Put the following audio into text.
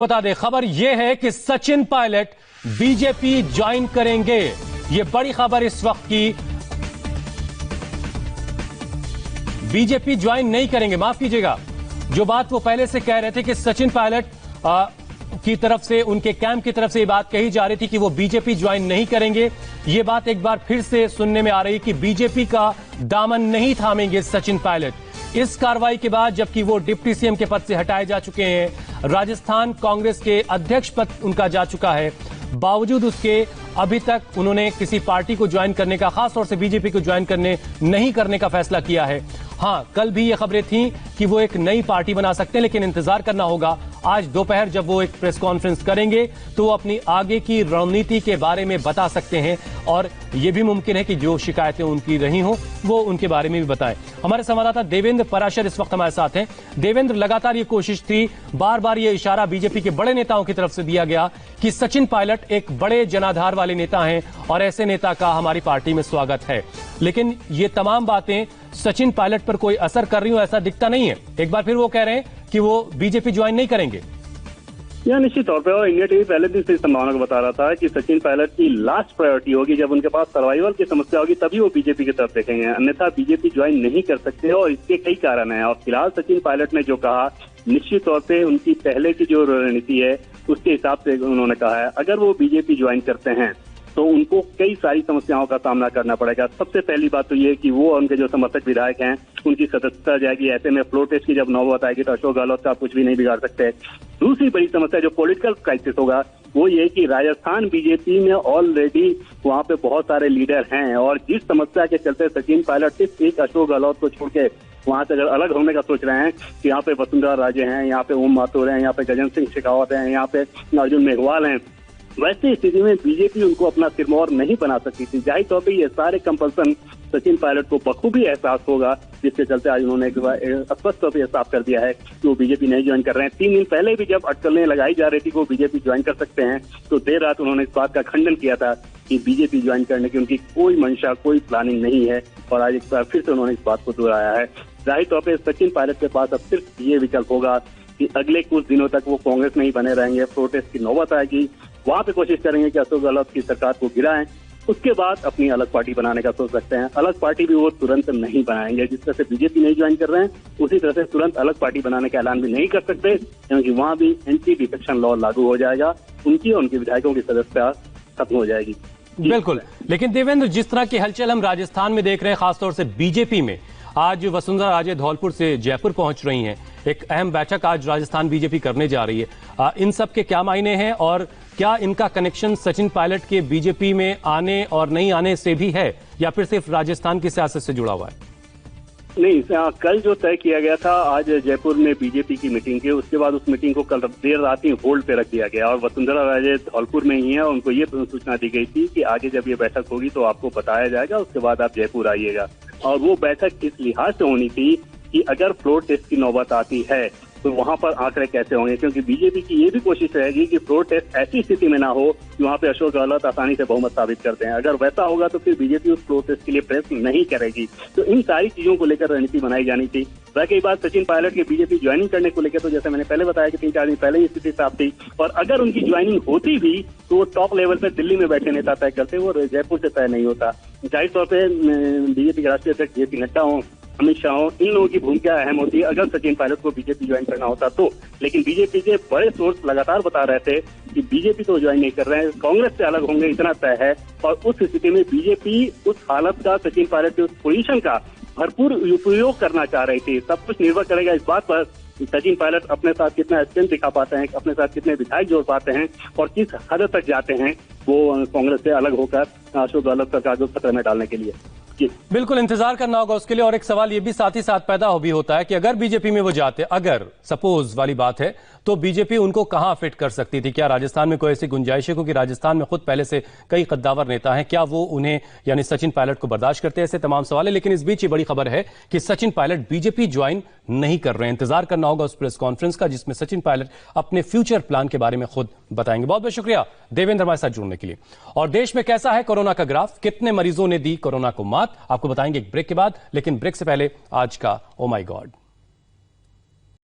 बता दें, खबर यह है कि सचिन पायलट बीजेपी ज्वाइन करेंगे। यह बड़ी खबर इस वक्त की। बीजेपी ज्वाइन नहीं करेंगे, माफ कीजिएगा, जो बात वो पहले से कह रहे थे कि सचिन पायलट की तरफ से, उनके कैंप की तरफ से ये बात कही जा रही थी कि वो बीजेपी ज्वाइन नहीं करेंगे। ये बात एक बार फिर से सुनने में आ रही कि बीजेपी का दामन नहीं थामेंगे सचिन पायलट। इस कार्रवाई के बाद, जबकि वो डिप्टी सीएम के पद से हटाए जा चुके हैं, राजस्थान कांग्रेस के अध्यक्ष पद उनका जा चुका है, बावजूद उसके अभी तक उन्होंने किसी पार्टी को ज्वाइन करने का, खासतौर से बीजेपी को ज्वाइन नहीं करने का फैसला किया है। हां, कल भी ये खबरें थीं कि वो एक नई पार्टी बना सकते हैं, लेकिन इंतजार करना होगा। आज दोपहर जब वो एक प्रेस कॉन्फ्रेंस करेंगे तो वो अपनी आगे की रणनीति के बारे में बता सकते हैं, और यह भी मुमकिन है कि जो शिकायतें उनकी रही हों वो उनके बारे में भी बताएं। हमारे संवाददाता देवेंद्र पराशर इस वक्त हमारे साथ हैं। देवेंद्र, लगातार ये कोशिश थी, बार बार ये इशारा बीजेपी के बड़े नेताओं की तरफ से दिया गया कि सचिन पायलट एक बड़े जनाधार वाले नेता हैं और ऐसे नेता का हमारी पार्टी में स्वागत है, लेकिन ये तमाम बातें सचिन पायलट पर कोई असर कर रही हो ऐसा दिखता नहीं है। एक बार फिर वो कह रहे हैं कि वो बीजेपी ज्वाइन नहीं करेंगे। यह निश्चित तौर पर, और इंडिया टीवी पहले दिन से इस संभावना को बता रहा था कि सचिन पायलट की लास्ट प्रायोरिटी होगी, जब उनके पास सर्वाइवल की समस्या होगी तभी वो बीजेपी की तरफ देखेंगे, अन्यथा बीजेपी ज्वाइन नहीं कर सकते। और इसके कई कारण हैं, और फिलहाल सचिन पायलट ने जो कहा, निश्चित तौर पे उनकी पहले की जो रणनीति है उसके हिसाब से उन्होंने कहा है, अगर वो बीजेपी ज्वाइन करते हैं तो उनको कई सारी समस्याओं का सामना करना पड़ेगा। सबसे पहली बात तो ये कि वो, उनके जो समर्थक विधायक हैं, उनकी सदस्यता जाएगी। ऐसे में फ्लोर टेस्ट की जब नौबत आएगी तो अशोक गहलोत का कुछ भी नहीं बिगाड़ सकते। दूसरी बड़ी समस्या जो पॉलिटिकल क्राइसिस होगा वो ये कि राजस्थान बीजेपी में ऑलरेडी वहां पे बहुत सारे लीडर हैं, और जिस समस्या के चलते सचिन पायलट सिर्फ एक अशोक गहलोत को छोड़ के वहां से अगर अलग होने का सोच रहे हैं कि यहाँ पे वसुंधरा राजे हैं, यहाँ पे ओम माथुर हैं, यहाँ पे गजेंद्र सिंह शेखावत हैं, यहाँ पे अर्जुन मेघवाल हैं, वैसी स्थिति में बीजेपी उनको अपना सिरमौर नहीं बना सकती थी। जाहिर तौर पर ये सारे कंपल्सन सचिन पायलट को बखूबी एहसास होगा, जिसके चलते आज उन्होंने स्पष्ट तौर पर साफ कर दिया है कि वो बीजेपी नहीं ज्वाइन कर रहे हैं। 3 दिन पहले भी जब अटकलें लगाई जा रही थी कि वो बीजेपी ज्वाइन कर सकते हैं, तो देर रात उन्होंने इस बात का खंडन किया था कि बीजेपी ज्वाइन करने की उनकी कोई मंशा, कोई प्लानिंग नहीं है, और आज एक बार फिर से उन्होंने इस बात को दोहराया है। जाहिर तौर पर सचिन पायलट के पास अब सिर्फ ये विकल्प होगा कि अगले कुछ दिनों तक वो कांग्रेस में ही बने रहेंगे, प्रोटेस्ट की नौबत आएगी, वहां पे कोशिश करेंगे कि अशोक गहलोत की सरकार को गिराएं, उसके बाद अपनी अलग पार्टी बनाने का सोच सकते हैं। अलग पार्टी भी वो तुरंत नहीं बनाएंगे, जिस तरह से बीजेपी नहीं ज्वाइन कर रहे हैं उसी तरह से तुरंत अलग पार्टी बनाने का ऐलान भी नहीं कर सकते, क्योंकि वहां भी एंटी डिफेक्शन लॉ लागू हो जाएगा, उनकी और उनके विधायकों की सदस्यता खत्म हो जाएगी। बिल्कुल, लेकिन देवेंद्र, जिस तरह की हलचल हम राजस्थान में देख रहे हैं, खासतौर से बीजेपी में, आज वसुंधरा राजे धौलपुर से जयपुर पहुंच रही हैं, एक अहम बैठक आज राजस्थान बीजेपी करने जा रही है। इन सब के क्या मायने हैं, और क्या इनका कनेक्शन सचिन पायलट के बीजेपी में आने और नहीं आने से भी है, या फिर सिर्फ राजस्थान की सियासत से जुड़ा हुआ है? नहीं, कल जो तय किया गया था आज जयपुर में बीजेपी की मीटिंग के, उसके बाद उस मीटिंग को कल देर रात ही होल्ड पे रख दिया गया, और वसुंधरा राजे धौलपुर में ही है, और उनको ये सूचना दी गई थी कि आगे जब ये बैठक होगी तो आपको बताया जाएगा, उसके बाद आप जयपुर आइएगा। और वो बैठक इस लिहाज से होनी थी कि अगर फ्लोर टेस्ट की नौबत आती है तो वहां पर आंकड़े कैसे होंगे, क्योंकि बीजेपी की ये भी कोशिश रहेगी कि फ्लोर टेस्ट ऐसी स्थिति में ना हो कि वहां पे अशोक गहलोत आसानी से बहुमत साबित करते हैं। अगर वैसा होगा तो फिर बीजेपी उस फ्लोर टेस्ट के लिए प्रेस नहीं करेगी। तो इन सारी चीजों को लेकर रणनीति बनाई जानी थी। बाकी बात सचिन पायलट के बीजेपी ज्वाइनिंग करने को लेकर, तो जैसे मैंने पहले बताया कि 3-4 दिन पहले ही स्थिति साफ थी, और अगर उनकी ज्वाइनिंग होती भी तो वो टॉप लेवल पे दिल्ली में बैठे नेता तय करते, वो जयपुर से तय नहीं होता। जाहिर तौर पर बीजेपी के राष्ट्रीय अध्यक्ष जेपी नड्डा हो, अमित शाह हो, इन लोगों की भूमिका अहम होती है अगर सचिन पायलट को बीजेपी ज्वाइन करना होता तो। लेकिन बीजेपी के बड़े सोर्स लगातार बता रहे थे कि बीजेपी तो ज्वाइन नहीं कर रहे हैं, कांग्रेस से अलग होंगे, इतना तय है। और उस स्थिति में बीजेपी उस हालत का, सचिन पायलट की उस पोजीशन का भरपूर उपयोग करना चाह रही थी। सब कुछ निर्भर करेगा इस बात पर सचिन पायलट अपने साथ कितना स्ट्रेंथ दिखा पाते हैं, अपने साथ कितने विधायक जोड़ पाते हैं, और किस हद तक जाते हैं वो कांग्रेस से अलग होकर अशोक गहलोत सरकार को खतरे में डालने के लिए। बिल्कुल इंतजार करना होगा उसके लिए। और एक सवाल ये भी साथ ही साथ पैदा भी होता है कि अगर बीजेपी में वो जाते, अगर सपोज वाली बात है, तो बीजेपी उनको कहां फिट कर सकती थी? क्या राजस्थान में कोई ऐसी गुंजाइश है? क्योंकि राजस्थान में खुद पहले से कई कद्दावर नेता हैं, क्या वो उन्हें, यानी सचिन पायलट को बर्दाश्त करते हैं? ऐसे तमाम सवाल है। लेकिन इस बीच ये बड़ी खबर है कि सचिन पायलट बीजेपी ज्वाइन नहीं कर रहे हैं। इंतजार करना होगा उस प्रेस कॉन्फ्रेंस का, जिसमें सचिन पायलट अपने फ्यूचर प्लान के बारे में खुद बताएंगे। बहुत बहुत शुक्रिया देवेंद्र हमारे साथ जुड़ने के लिए। और देश में कैसा है कोरोना का ग्राफ, कितने मरीजों ने दी कोरोना को मात, आपको बताएंगे एक ब्रेक के बाद। लेकिन ब्रेक से पहले आज का ओ माय गॉड।